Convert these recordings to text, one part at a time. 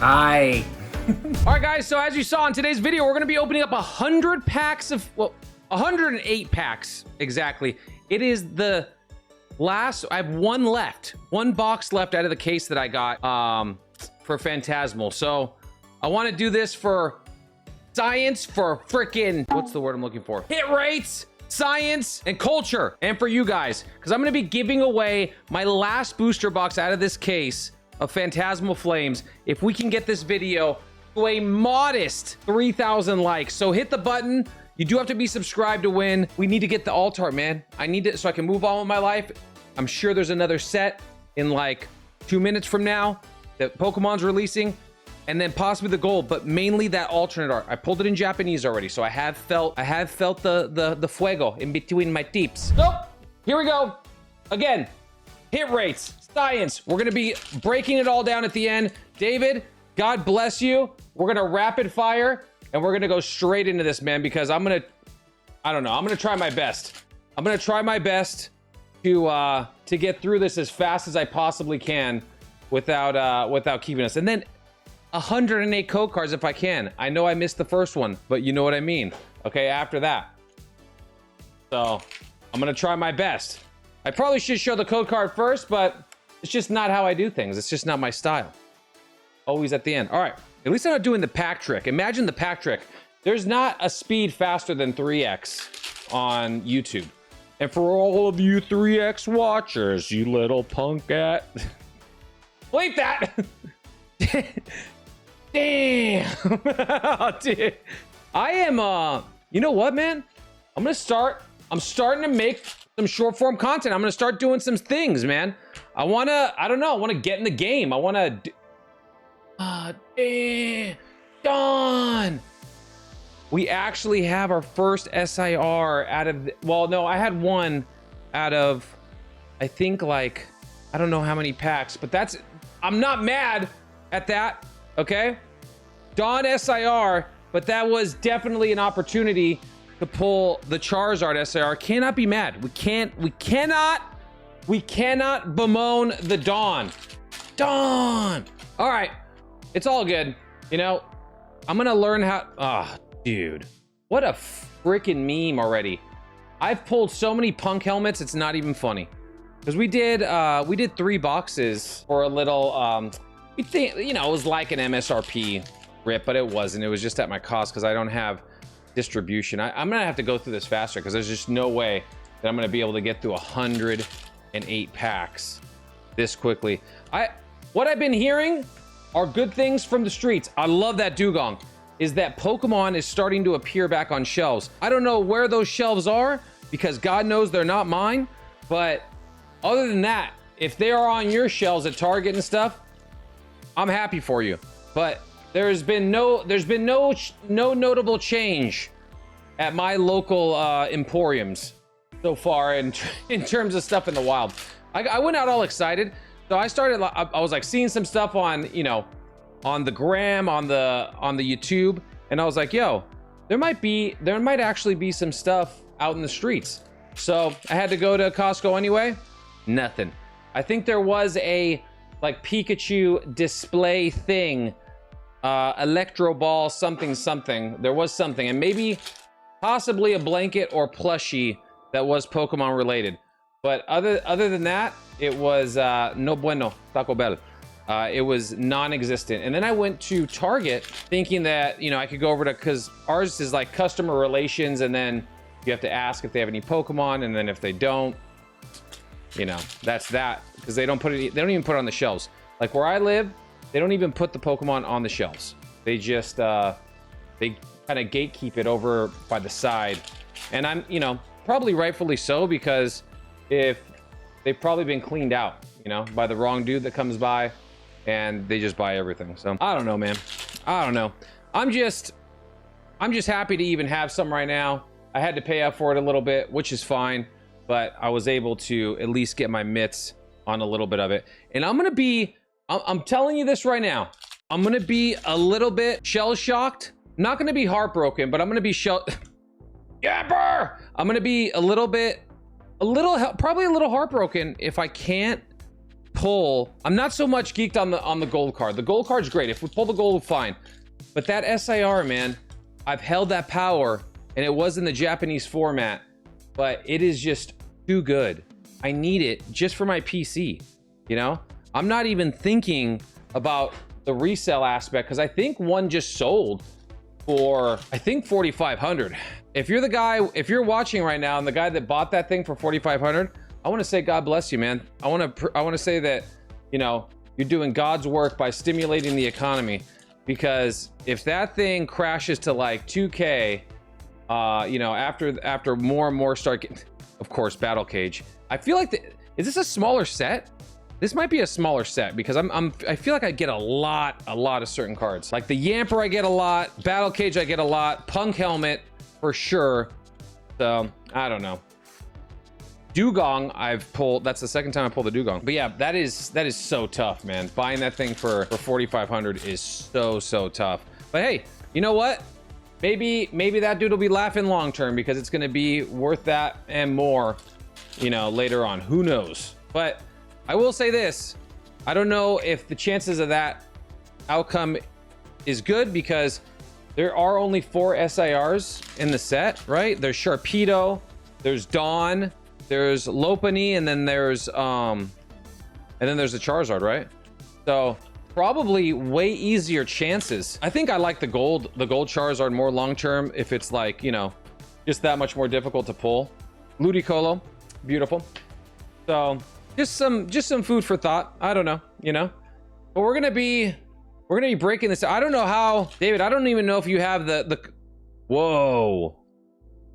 Hi. All right, guys, so as you saw in today's video, we're going to be opening up 100 packs of, well, 108 packs, exactly. It is the last, I have one left, one box left out of the case that I got for Phantasmal. So I want to do this for science, for freaking, what's the word I'm looking for? Hit rates, science, and culture, and for you guys, because I'm going to be giving away my last booster box out of this case of Phantasmal Flames if we can get this video to a modest 3,000 likes. So hit the button. You do have to be subscribed to win. We need to get the alt art, man. I need it so I can move on with my life. I'm sure there's another set in like 2 minutes from now that Pokemon's releasing, and then possibly the gold, but mainly that alternate art. I pulled it in Japanese already, so I have felt the fuego in between my teeps. So here we go. Again, hit rates, science. We're gonna be breaking it all down at the end. David, God bless you. We're gonna rapid fire and we're gonna go straight into this, man, because I'm gonna try my best. I'm gonna try my best to get through this as fast as I possibly can without keeping us. And then 108 code cards if I can. I know I missed the first one, but you know what I mean. Okay, after that. So I'm gonna try my best. I probably should show the code card first, but it's just not how I do things. It's just not my style. Always at the end. All right, at least I'm not doing the pack trick. Imagine the pack trick. There's not a speed faster than 3x on YouTube. And for all of you 3x watchers, you little punk at... Bleep that! Damn! Oh, dude. I am, you know what, man? I'm starting to make some short form content. I'm gonna start doing some things, man. I don't know, I wanna get in the game. I wanna... damn! Dawn! We actually have our first SIR out of... Well, no, I had one out of, I think, like, I don't know how many packs, but that's... I'm not mad at that, okay? Dawn SIR, but that was definitely an opportunity to pull the Charizard SIR. Cannot be mad. We cannot bemoan the Dawn. Dawn! All right, it's all good. You know, I'm gonna learn how... Oh, dude, what a freaking meme already. I've pulled so many punk helmets, it's not even funny. Because we did 3 boxes for a little, you think, you know, it was like an MSRP rip, but it wasn't. It was just at my cost because I don't have distribution. I'm gonna have to go through this faster because there's just no way that I'm gonna be able to get through 108 packs this quickly. What I've been hearing are good things from the streets. I love that dugong. Is that Pokemon is starting to appear back on shelves. I don't know where those shelves are because God knows they're not mine, but other than that, if they are on your shelves at Target and stuff, I'm happy for you. But there's been no notable change at my local emporiums so far in terms of stuff in the wild. I went out all excited, so I was like seeing some stuff on, you know, on the gram, on the YouTube, and I was like, yo, there might actually be some stuff out in the streets. So I had to go to Costco anyway. Nothing. I think there was a like Pikachu display thing, electro ball something. There was something, and maybe possibly a blanket or plushie that was Pokemon related. But other than that, it was no bueno, Taco Bell. It was non-existent. And then I went to Target thinking that, you know, I could go over to, because ours is like customer relations, and then you have to ask if they have any Pokemon, and then if they don't, you know, that's that, because they don't even put it on the shelves. Like where I live, they don't even put the Pokemon on the shelves. They just they kind of gatekeep it over by the side. And I'm, you know, probably rightfully so, because if they've probably been cleaned out, you know, by the wrong dude that comes by, and they just buy everything. So I don't know, man. I don't know. I'm just happy to even have some right now. I had to pay up for it a little bit, which is fine, but I was able to at least get my mitts on a little bit of it. And I'm telling you this right now, I'm gonna be a little bit shell-shocked. I'm not gonna be heartbroken, but I'm gonna be I'm gonna be probably a little heartbroken if I can't pull, I'm not so much geeked on the gold card. The gold card's great. If we pull the gold, fine. But that SIR, man, I've held that power, and it was in the Japanese format, but it is just too good. I need it just for my PC, you know? I'm not even thinking about the resale aspect, because I think one just sold for, I think, 4,500. If you're the guy, if you're watching right now and the guy that bought that thing for 4,500, I want to say God bless you, man. I want to say that, you know, you're doing God's work by stimulating the economy, because if that thing crashes to like 2K, you know, after more and more start getting, of course, Battle Cage. I feel like is this a smaller set? This might be a smaller set, because I feel like I get a lot of certain cards. Like the Yamper, I get a lot. Battle Cage, I get a lot. Punk Helmet, for sure. So, I don't know. Dugong, I've pulled. That's the second time I pulled the Dugong. But yeah, that is so tough, man. Buying that thing for 4,500 is so tough. But hey, you know what? Maybe that dude will be laughing long term, because it's going to be worth that and more, you know, later on. Who knows? But I will say this. I don't know if the chances of that outcome is good, because there are only 4 SIRs in the set, right? There's Sharpedo, there's Dawn, there's Lopunny, and then there's the Charizard, right? So probably way easier chances. I think I like the gold Charizard more long term, if it's like, you know, just that much more difficult to pull. Ludicolo, beautiful. So just some food for thought. I don't know, you know, but we're gonna be breaking this. I don't know how, David. I don't even know if you have the. Whoa.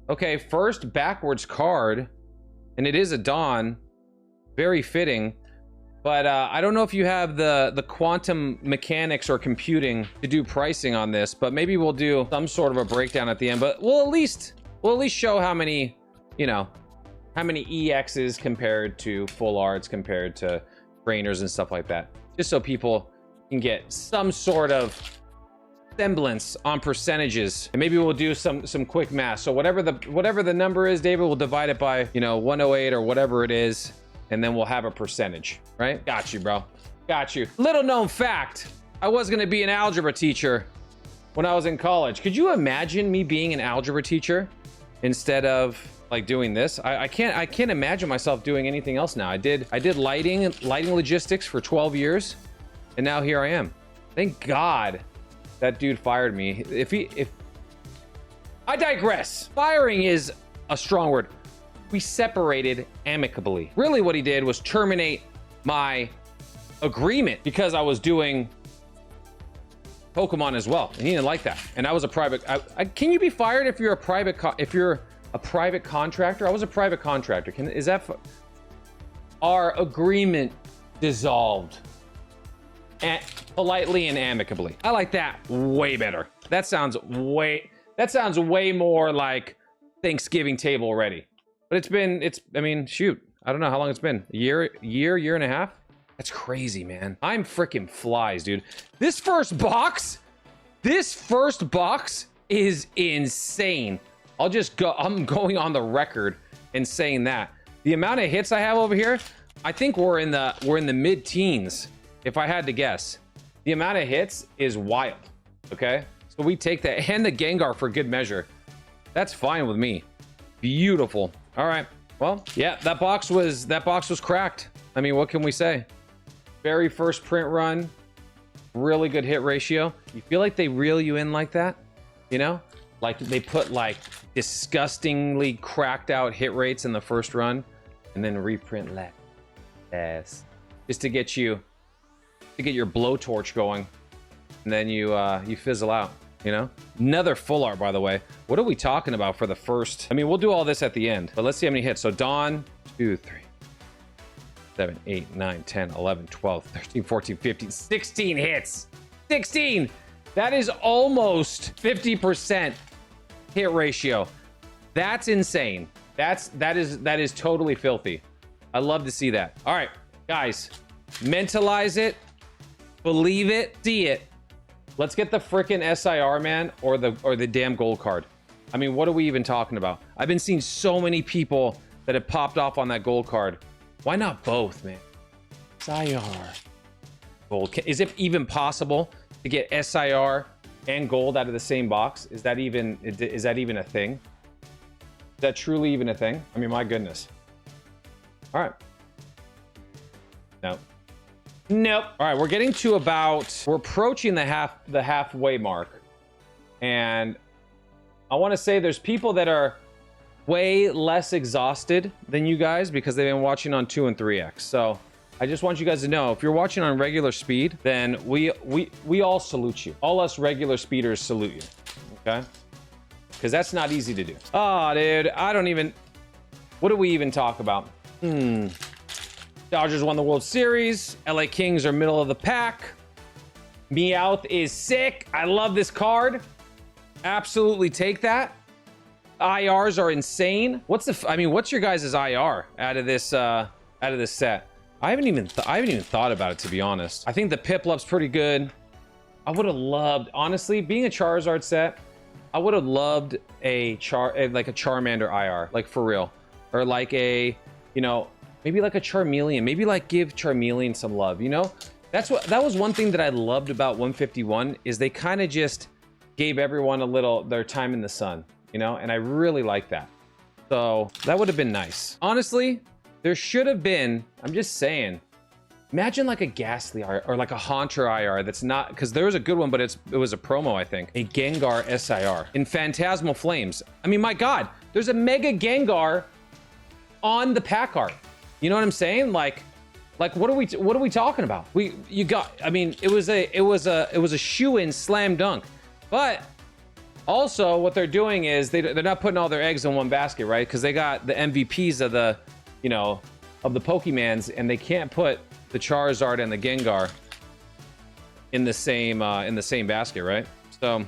Okay, first backwards card, and it is a Dawn, very fitting. But I don't know if you have the quantum mechanics or computing to do pricing on this. But maybe we'll do some sort of a breakdown at the end. But we'll at least show how many, you know, how many EXs compared to full arts, compared to trainers and stuff like that, just so people can get some sort of semblance on percentages. And maybe we'll do some quick math. So whatever the number is, David, we'll divide it by, you know, 108 or whatever it is, and then we'll have a percentage, right? Got you, bro. Got you. Little known fact, I was gonna be an algebra teacher when I was in college. Could you imagine me being an algebra teacher instead of like doing this? I can't imagine myself doing anything else now. I did lighting logistics for 12 years, and now here I am. Thank God that dude fired me. If I digress. Firing is a strong word. We separated amicably. Really what he did was terminate my agreement, because I was doing Pokemon as well, and he didn't like that. And I was a private. Can you be fired if you're a private contractor? I was a private contractor. Is that our agreement dissolved politely and amicably? I like that way better. That sounds way more like Thanksgiving table already. But I mean, shoot, I don't know how long it's been. A year and a half. That's crazy, man. I'm freaking flies, dude. This first box is insane. I'm going on the record and saying that the amount of hits I have over here, I think we're in the mid-teens, if I had to guess. The amount of hits is wild. Okay, so we take that, and the Gengar for good measure. That's fine with me. Beautiful. All right. Well, yeah, that box was cracked. I mean, what can we say? Very first print run, really good hit ratio. You feel like they reel you in like that, you know? Like they put like disgustingly cracked out hit rates in the first run, and then reprint less. Yes. Just to get your blowtorch going, and then you fizzle out, you know? Another full art, by the way. What are we talking about for the first? I mean, we'll do all this at the end, but let's see how many hits. So Dawn, 2, 3, 7, 8, 9, 10, 11, 12, 13, 14, 15, 16 hits. 16! That is almost 50% hit ratio. That's insane. That is totally filthy. I love to see that. All right, guys, mentalize it, believe it, see it. Let's get the freaking SIR, man, or the damn gold card. I mean, what are we even talking about? I've been seeing so many people that have popped off on that gold card. Why not both, man? SIR. Gold. Is it even possible to get SIR and gold out of the same box? Is that even a thing? Is that truly even a thing? I mean, my goodness. All right. No. Nope. All right, we're getting to we're approaching the halfway mark. And I want to say there's people that are way less exhausted than you guys because they've been watching on 2 and 3x. So I just want you guys to know, if you're watching on regular speed, then we all salute you. All us regular speeders salute you, okay? Because that's not easy to do. Oh, dude, what do we even talk about? Dodgers won the World Series. LA Kings are middle of the pack. Meowth is sick. I love this card. Absolutely take that. IRs are insane. What's your guys' IR out of this set? I haven't even thought about it, to be honest. I think the Piplup's pretty good. I would have loved, honestly, being a Charizard set, I would have loved like a Charmander IR, like for real. Or like a, maybe like a Charmeleon. Maybe like give Charmeleon some love, That was one thing that I loved about 151 is they kind of just gave everyone their time in the sun, and I really like that. So that would have been nice. Honestly, there should have been, I'm just saying, imagine like a Ghastly IR or like a Haunter IR that's not, because there was a good one, but it was a promo, I think. A Gengar SIR in Phantasmal Flames. I mean, my God, there's a Mega Gengar on the pack art. You know what I'm saying? Like what are we talking about? It was a shoe-in slam dunk. But also what they're doing is they're not putting all their eggs in one basket, right? Because they got the MVPs of the Pokemans, and they can't put the Charizard and the Gengar in the same basket, right? So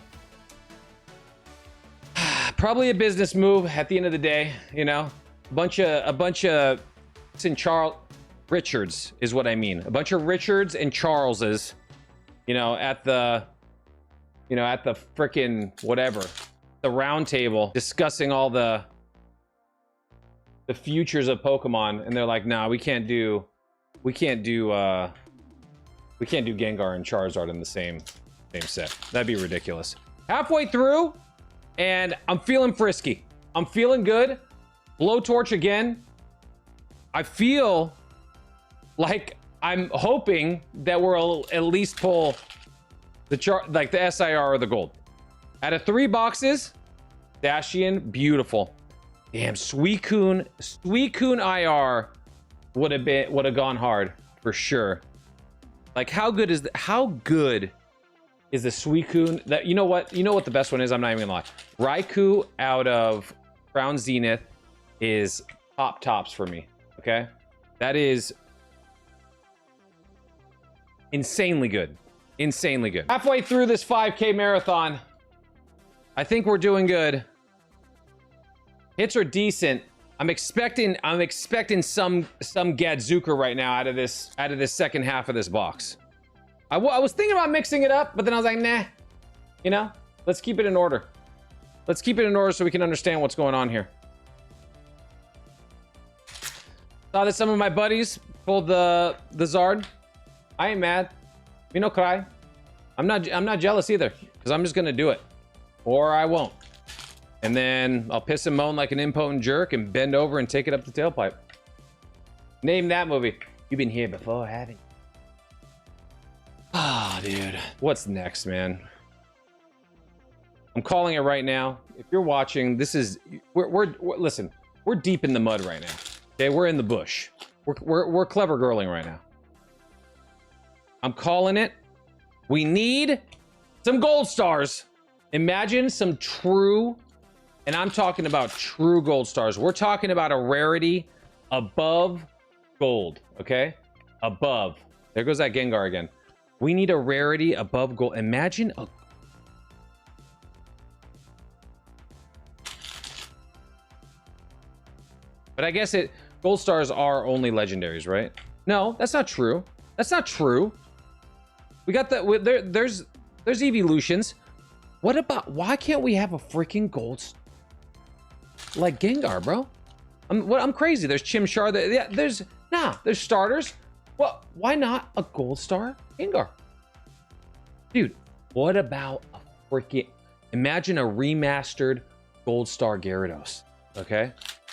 probably a business move at the end of the day, a bunch of Richards is what I mean. A bunch of Richards and Charleses, at the frickin' whatever, the round table discussing all the futures of Pokemon, and they're like, nah, we can't do Gengar and Charizard in the same set. That'd be ridiculous. Halfway through, and I'm feeling frisky. I'm feeling good. Blowtorch again. I feel like I'm hoping that we'll at least pull the SIR or the gold. Out of 3 boxes, Dashian, beautiful. Damn, Suicune IR would have gone hard for sure. Like, how good is the Suicune? That, you know what the best one is? I'm not even gonna lie. Raikou out of Crown Zenith is tops for me. Okay, that is insanely good. Insanely good. Halfway through this 5K marathon, I think we're doing good. Hits are decent. I'm expecting some Gadzuka right now out of this second half of this box. I was thinking about mixing it up, but then I was like, nah. Let's keep it in order. Let's keep it in order so we can understand what's going on here. Saw that some of my buddies pulled the Zard. I ain't mad. Me no cry. I'm not jealous either, because I'm just gonna do it, or I won't. And then I'll piss and moan like an impotent jerk and bend over and take it up the tailpipe. Name that movie. You've been here before, haven't you? Ah, dude. What's next, man? I'm calling it right now. If you're watching, listen. We're deep in the mud right now. Okay, we're in the bush. We're clever girling right now. I'm calling it. We need some gold stars. Imagine some true, and I'm talking about true gold stars. We're talking about a rarity above gold, okay? Above. There goes that Gengar again. We need a rarity above gold. Imagine a... But I guess gold stars are only legendaries, right? No, that's not true. That's not true. We got that. There's evolutions. What about, why can't we have a freaking gold like Gengar, bro? I'm crazy. There's Chimchar. There's starters. Well, why not a gold star Gengar? Dude, what about a freaking... Imagine a remastered gold star Gyarados, okay?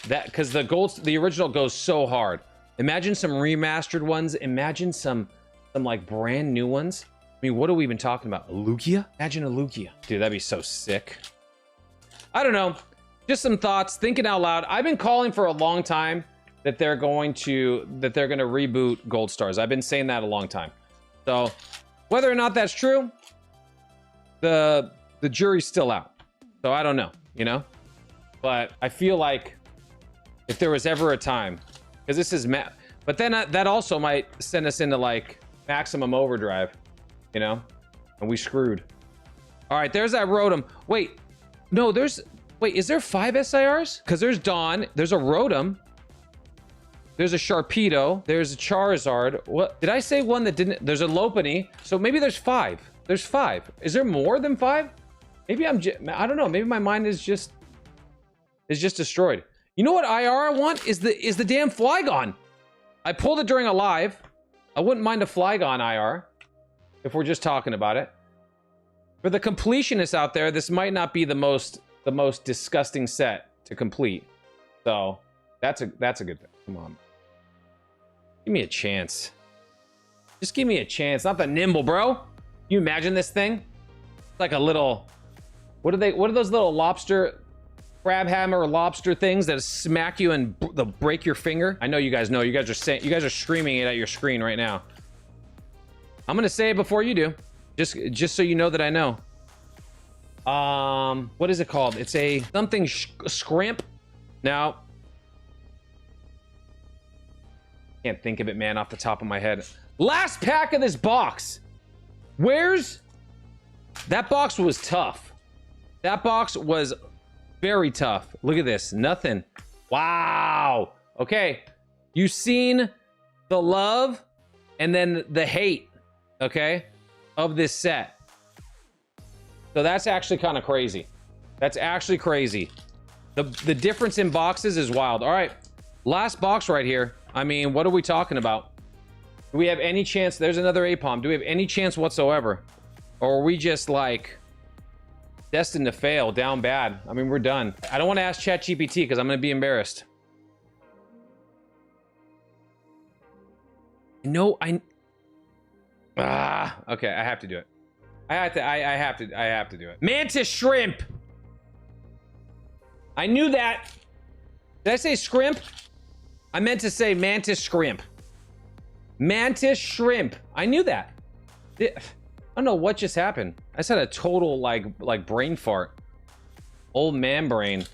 That, because the original goes so hard. Imagine some remastered ones. Imagine some like brand new ones. I mean, what are we even talking about? A Lugia? Imagine a Lugia. Dude, that'd be so sick. I don't know. Just some thoughts, thinking out loud. I've been calling for a long time that they're going to reboot Gold Stars. I've been saying that a long time. So whether or not that's true, the jury's still out. So I don't know, you know? But I feel like if there was ever a time, because this is but then that also might send us into like maximum overdrive, you know? And we screwed. All right, there's that Rotom. Wait, no, wait, is there 5 SIRs? Because there's Dawn, there's a Rotom, there's a Sharpedo, there's a Charizard. What, did I say one that didn't? There's a Lopunny, so maybe there's 5. There's 5. Is there more than 5? Maybe I don't know, maybe my mind is just destroyed. You know what IR I want is the damn Flygon. I pulled it during a live. I wouldn't mind a Flygon IR if we're just talking about it. For the completionists out there, this might not be the most disgusting set to complete. So that's a good thing. Come on. Give me a chance. Just give me a chance. Not the Nimble, bro. You imagine this thing? It's like a little... What are those little lobster... crab hammer lobster things that smack you and they'll break your finger? I know you guys know. You guys are screaming it at your screen right now. I'm gonna say it before you do. Just so you know that I know. What is it called? It's a something scrimp. Now, can't think of it, man, off the top of my head. Last pack of this box. That box was tough. That box was very tough. Look at this. Nothing. Wow. Okay. You've seen the love and then the hate, okay, of this set. So that's actually kind of crazy. That's actually crazy. The difference in boxes is wild. All right. Last box right here. I mean, what are we talking about? Do we have any chance? There's another Apom. Do we have any chance whatsoever? Or are we just like... destined to fail, down bad? I mean, we're done. I don't want to ask ChatGPT because I'm going to be embarrassed. No, okay, I have to do it. I have to do it. Mantis Shrimp! I knew that. Did I say Scrimp? I meant to say Mantis Scrimp. Mantis Shrimp. I knew that. I don't know what just happened. I just had a total like brain fart. Old man brain.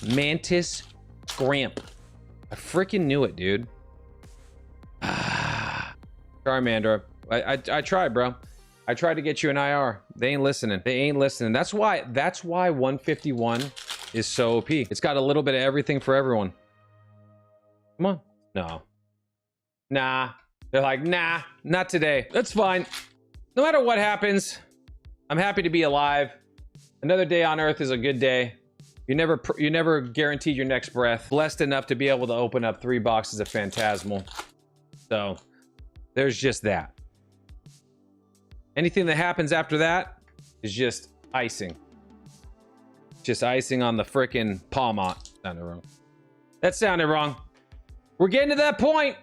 Mantis Scrimp. I freaking knew it, dude. Charmander. I tried, bro. I tried to get you an IR. They ain't listening. They ain't listening. That's why 151 is so OP. It's got a little bit of everything for everyone. Come on. No. Nah. They're like, nah, not today. That's fine. No matter what happens, I'm happy to be alive. Another day on Earth is a good day. You never guaranteed your next breath. Blessed enough to be able to open up 3 boxes of Phantasmal. So there's just that. Anything that happens after that is just icing. Just icing on the frickin' Palmot. Sounded wrong. That sounded wrong. We're getting to that point.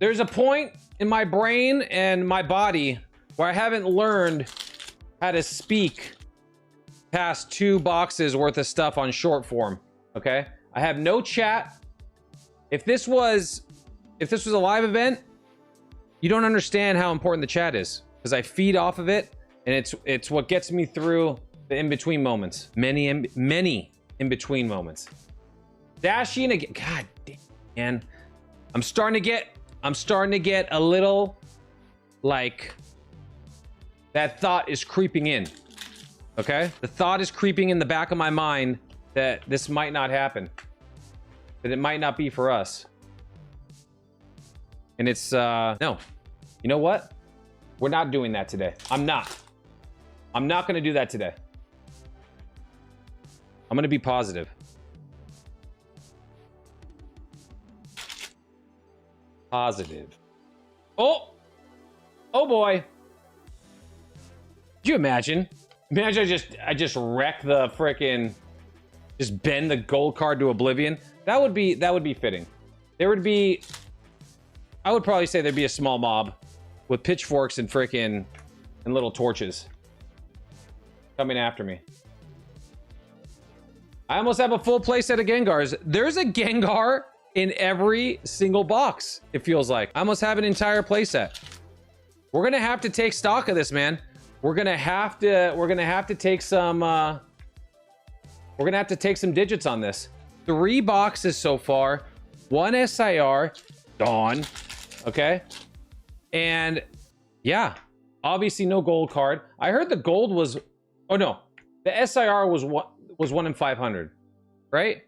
There's a point in my brain and my body where I haven't learned how to speak past 2 boxes worth of stuff on short form. Okay? I have no chat. If this was a live event, you don't understand how important the chat is, because I feed off of it, and it's what gets me through the in-between moments. Many in-between moments. Dashing again. God damn, man. I'm starting to get a little like that thought is creeping in. Okay? The thought is creeping in the back of my mind that this might not happen. That it might not be for us. And it's no. You know what? We're not doing that today. I'm not going to do that today. I'm going to be positive. Positive. Oh! Oh boy. Could you imagine? Imagine I just wreck the frickin', just bend the gold card to oblivion. That would be fitting. There would be, I would probably say there'd be a small mob with pitchforks and frickin' and little torches coming after me. I almost have a full playset of Gengars. There's a Gengar in every single box, it feels like. I almost have an entire playset. We're gonna have to take stock of this, man. We're gonna have to take some digits on this. 3 boxes so far, 1 SIR, Dawn, okay? And yeah, obviously no gold card. I heard the gold was, oh no, the SIR was 1 in 500, right?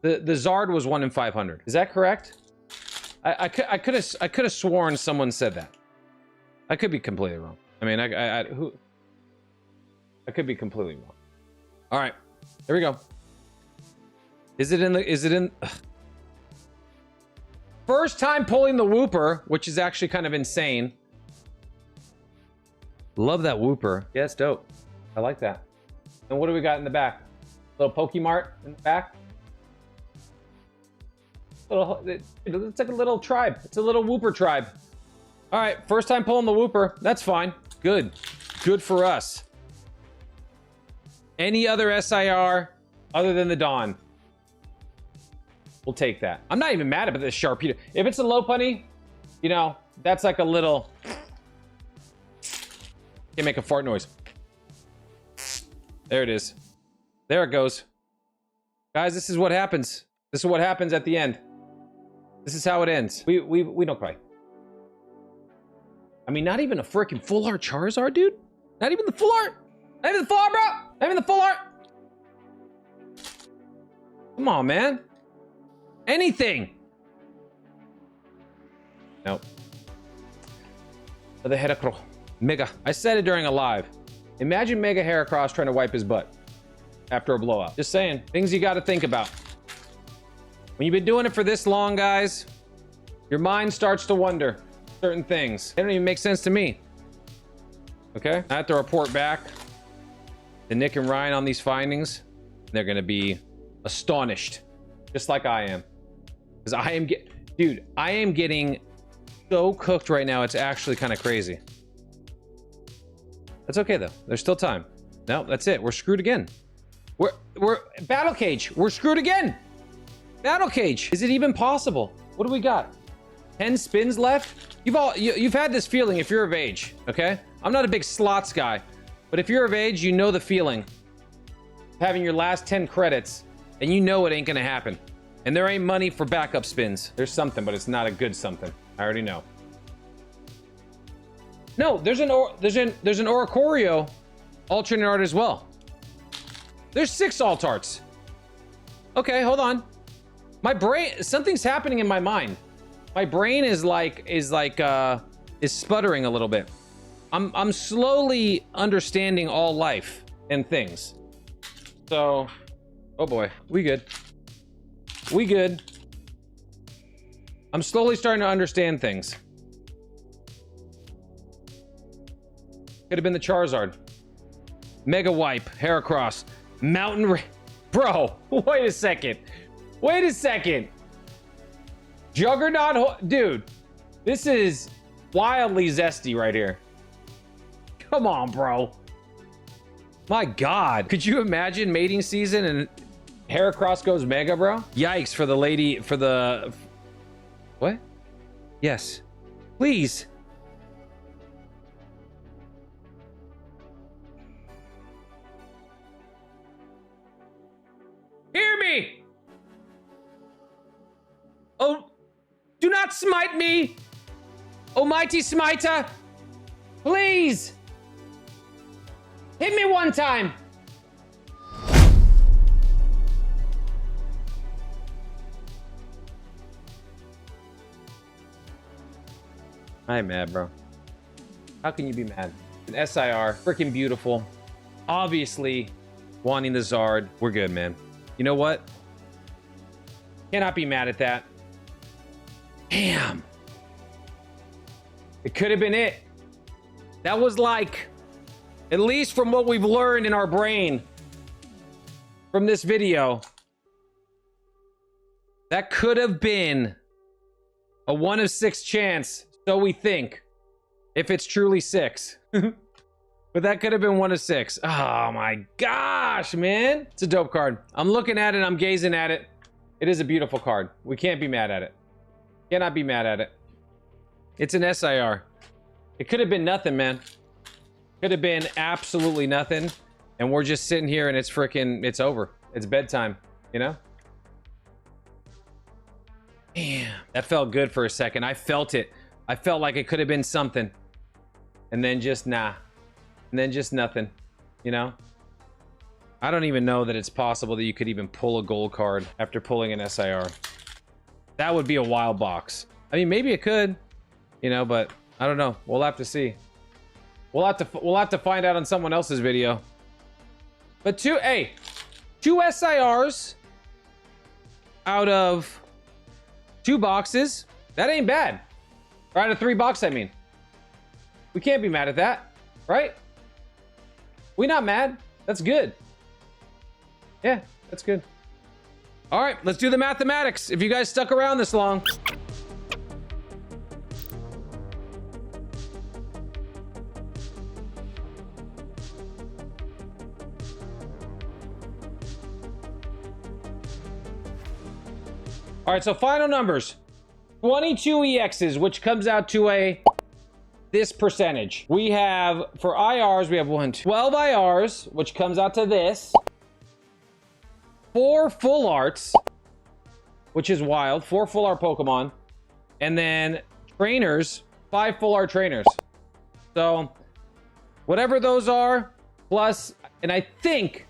The Zard was 1 in 500. Is that correct? I could have sworn someone said that. I could be completely wrong. I mean, I could be completely wrong. All right, there we go. Is it in? Ugh. First time pulling the Wooper, which is actually kind of insane. Love that Wooper. Yeah, it's dope. I like that. And what do we got in the back? Little Pokemart in the back. It's like a little tribe. It's a little Wooper tribe. All right, first time pulling the Wooper. That's fine. Good. Good for us. Any other SIR other than the Dawn? We'll take that. I'm not even mad about this Sharpedo. If it's a Lopunny, you know, that's like a little... Can't make a fart noise. There it is. There it goes. Guys, this is what happens. This is what happens at the end. This is how it ends. We don't cry. I mean, not even a freaking full art Charizard, dude. Not even the full art. Not even the full art, bro. Not even the full art. Come on, man. Anything. Nope. The Heracross. Mega. I said it during a live. Imagine Mega Heracross trying to wipe his butt after a blowout. Just saying. Things you got to think about. When you've been doing it for this long, guys, your mind starts to wonder certain things. They don't even make sense to me. Okay? I have to report back to Nick and Ryan on these findings. They're going to be astonished, just like I am. Because I am dude, I am getting so cooked right now. It's actually kind of crazy. That's okay though. There's still time. No, that's it. We're screwed again. We're Battle Cage. We're screwed again. Battle Cage. Is it even possible? What do we got? 10 spins left? You've had this feeling if you're of age, okay? I'm not a big slots guy, but if you're of age, you know the feeling of having your last 10 credits and you know it ain't gonna happen. And there ain't money for backup spins. There's something, but it's not a good something. I already know. No, there's an Oricorio alternate art as well. There's 6 alt arts. Okay, hold on. My brain, something's happening in my mind. My brain is sputtering a little bit. I'm slowly understanding all life and things. So, oh boy, we good. We good. I'm slowly starting to understand things. Could have been the Charizard. Mega Wipe, Heracross, Bro, wait a second. Wait a second. Juggernaut, dude. This is wildly zesty right here. Come on, bro. My God. Could you imagine mating season and Heracross goes Mega, bro? Yikes for the lady, for the... What? Yes. Please. Hear me! Oh, do not smite me! Almighty Smiter! Please! Hit me one time! I am mad, bro. How can you be mad? An SIR, freaking beautiful. Obviously, wanting the Zard. We're good, man. You know what? Cannot be mad at that. Damn. It could have been it. That was like, at least from what we've learned in our brain from this video, that could have been a 1 of 6 chance, so we think, if it's truly 6. But that could have been 1 of 6. Oh my gosh, man. It's a dope card. I'm looking at it, I'm gazing at it. It is a beautiful card. We can't be mad at it. Cannot be mad at it. It's an SIR. It could have been nothing, man. Could have been absolutely nothing. And we're just sitting here and it's freaking, it's over. It's bedtime, you know? Damn, that felt good for a second. I felt it. I felt like it could have been something. And then just nah. And then just nothing, you know? I don't even know that it's possible that you could even pull a gold card after pulling an SIR. That would be a wild box. I mean, maybe it could, you know, but I don't know. We'll have to see. We'll have to find out on someone else's video. But two SIRs out of 2 boxes. That ain't bad. Or out of 3 boxes, I mean. We can't be mad at that, right? We not mad. That's good. Yeah, that's good. All right, let's do the mathematics. If you guys stuck around this long. All right, so final numbers. 22 EXs, which comes out to this percentage. We have, for IRs, we have 12 IRs, which comes out to this. 4 full arts, which is wild. 4 full art Pokemon. And then trainers, 5 full art trainers. So whatever those are, plus, and I think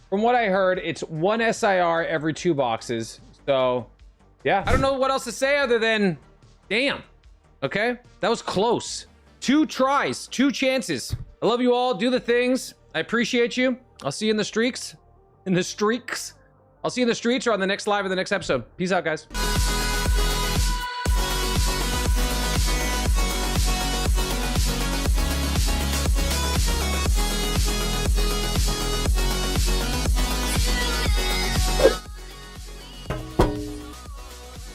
from what I heard, it's 1 SIR every 2 boxes. So yeah, I don't know what else to say other than, damn. Okay, that was close. 2 tries, 2 chances. I love you all. Do the things. I appreciate you. I'll see you in the streaks. In the streaks. I'll see you in the streets or on the next live or the next episode. Peace out, guys.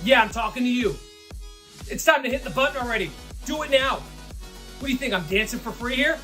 Yeah, I'm talking to you. It's time to hit the button already. Do it now. What do you think, I'm dancing for free here?